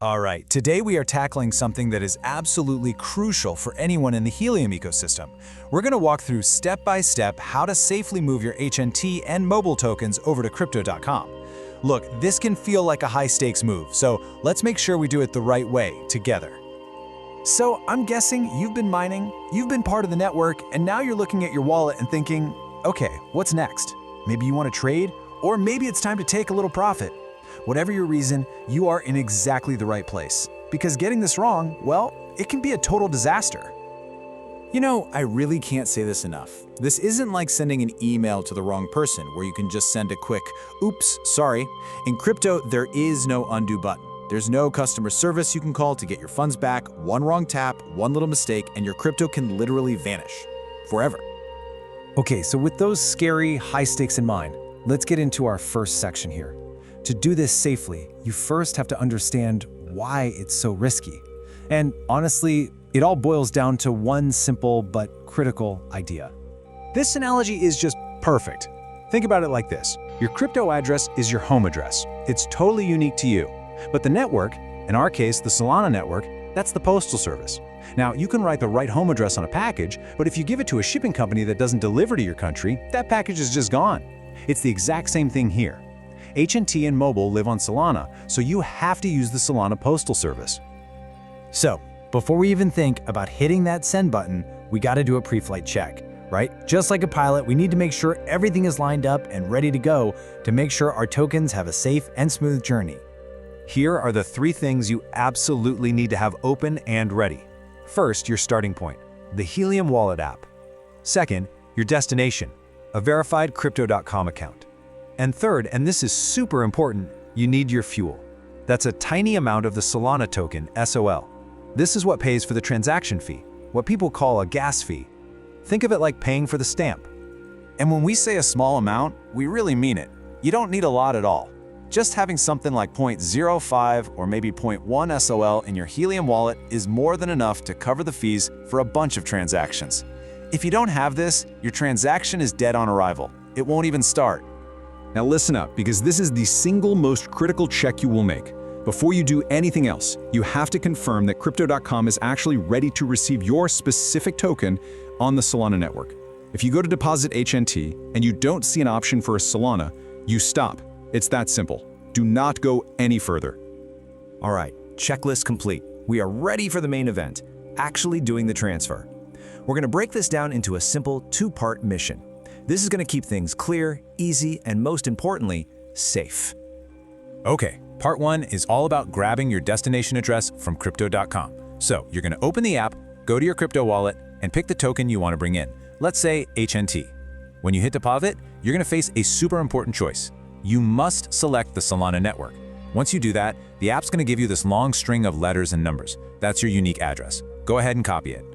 All right, today we are tackling something that is absolutely crucial for anyone in the Helium ecosystem. We're going to walk through step-by-step how to safely move your HNT and mobile tokens over to Crypto.com. Look, this can feel like a high-stakes move, so let's make sure we do it the right way, together. So I'm guessing you've been mining, you've been part of the network, and now you're looking at your wallet and thinking, okay, what's next? Maybe you want to trade, or maybe it's time to take a little profit. Whatever your reason, you are in exactly the right place. Because getting this wrong, well, it can be a total disaster. You know, I really can't say this enough. This isn't like sending an email to the wrong person where you can just send a quick, oops, sorry. In crypto, there is no undo button. There's no customer service you can call to get your funds back. One wrong tap, one little mistake, and your crypto can literally vanish. Forever. Okay, so with those scary high stakes in mind, let's get into our first section here. To do this safely, you first have to understand why it's so risky. And honestly, it all boils down to one simple but critical idea. This analogy is just perfect. Think about it like this. Your crypto address is your home address. It's totally unique to you. But the network, in our case, the Solana network, that's the postal service. Now, you can write the right home address on a package, but if you give it to a shipping company that doesn't deliver to your country, that package is just gone. It's the exact same thing here. HNT and mobile live on Solana, so you have to use the Solana postal service. So, before we even think about hitting that send button, we got to do a pre-flight check, right? Just like a pilot, we need to make sure everything is lined up and ready to go to make sure our tokens have a safe and smooth journey. Here are the 3 things you absolutely need to have open and ready. First, your starting point, the Helium Wallet app. Second, your destination, a verified Crypto.com account. And third, and this is super important, you need your fuel. That's a tiny amount of the Solana token, SOL. This is what pays for the transaction fee, what people call a gas fee. Think of it like paying for the stamp. And when we say a small amount, we really mean it. You don't need a lot at all. Just having something like 0.05 or maybe 0.1 SOL in your Helium wallet is more than enough to cover the fees for a bunch of transactions. If you don't have this, your transaction is dead on arrival. It won't even start. Now listen up, because this is the single most critical check you will make. Before you do anything else, you have to confirm that Crypto.com is actually ready to receive your specific token on the Solana network. If you go to deposit HNT and you don't see an option for a Solana, you stop. It's that simple. Do not go any further. All right, checklist complete. We are ready for the main event, actually doing the transfer. We're going to break this down into a simple 2-part mission. This is going to keep things clear, easy, and most importantly, safe. Okay, part 1 is all about grabbing your destination address from Crypto.com. So you're going to open the app, go to your crypto wallet, and pick the token you want to bring in. Let's say HNT. When you hit deposit, you're going to face a super important choice. You must select the Solana network. Once you do that, the app's going to give you this long string of letters and numbers. That's your unique address. Go ahead and copy it.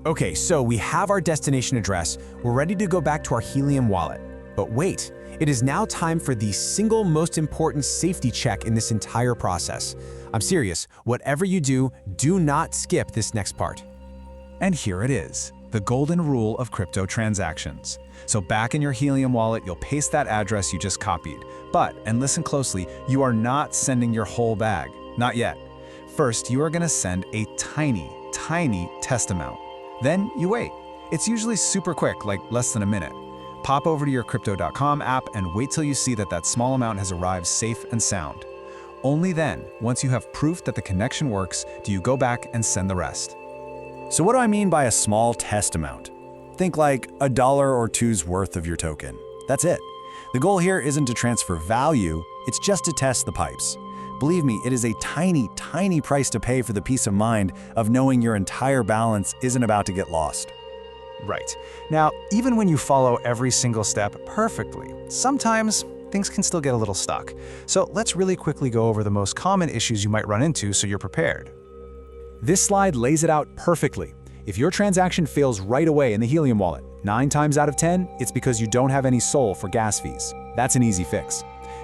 Okay, so we have our destination address. We're ready to go back to our Helium wallet. But wait, it is now time for the single most important safety check in this entire process. I'm serious, whatever you do, do not skip this next part. And here it is, the golden rule of crypto transactions. So back in your Helium wallet, you'll paste that address you just copied. But, and listen closely, you are not sending your whole bag. Not yet. First, you are going to send a tiny test amount. Then you wait. It's usually super quick, like less than a minute. Pop over to your Crypto.com app and wait till you see that small amount has arrived safe and sound. Only then, once you have proof that the connection works, do you go back and send the rest. So what do I mean by a small test amount? Think like $1 or $2's worth of your token. That's it. The goal here isn't to transfer value, it's just to test the pipes. Believe me, it is a tiny price to pay for the peace of mind of knowing your entire balance isn't about to get lost. Right. Now, even when you follow every single step perfectly, sometimes things can still get a little stuck. So let's really quickly go over the most common issues you might run into so you're prepared. This slide lays it out perfectly. If your transaction fails right away in the Helium wallet, 9 times out of 10, it's because you don't have any SOL for gas fees. That's an easy fix.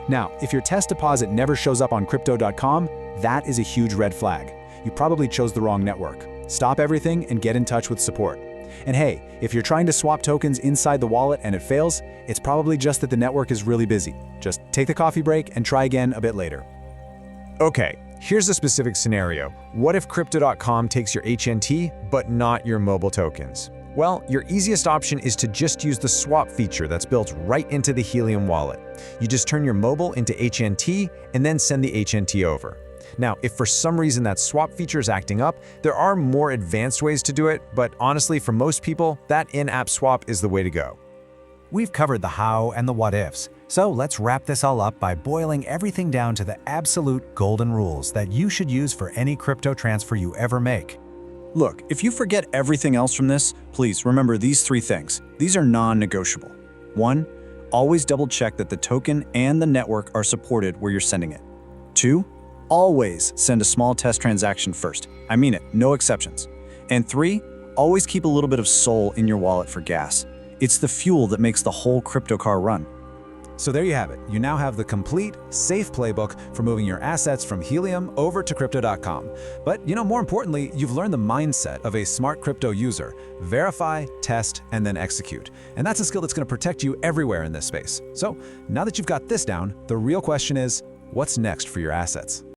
Now, if your test deposit never shows up on Crypto.com, that is a huge red flag. You probably chose the wrong network. Stop everything and get in touch with support. And hey, if you're trying to swap tokens inside the wallet and it fails, it's probably just that the network is really busy. Just take the coffee break and try again a bit later. Okay, Here's a specific scenario. What if Crypto.com takes your HNT, but not your mobile tokens? Well, your easiest option is to just use the swap feature that's built right into the Helium wallet. You just turn your mobile into HNT and then send the HNT over. Now, if for some reason that swap feature is acting up, there are more advanced ways to do it, but honestly, for most people, that in-app swap is the way to go. We've covered the how and the what ifs, so let's wrap this all up by boiling everything down to the absolute golden rules that you should use for any crypto transfer you ever make. Look, if you forget everything else from this, please remember these 3 things. These are non-negotiable. 1, always double-check that the token and the network are supported where you're sending it. 2, always send a small test transaction first. I mean it, no exceptions. And 3, always keep a little bit of SOL in your wallet for gas. It's the fuel that makes the whole crypto car run. So there you have it. You now have the complete, safe playbook for moving your assets from Helium over to Crypto.com. But more importantly, you've learned the mindset of a smart crypto user. Verify, test, and then execute. And that's a skill that's going to protect you everywhere in this space. So now that you've got this down, the real question is, what's next for your assets?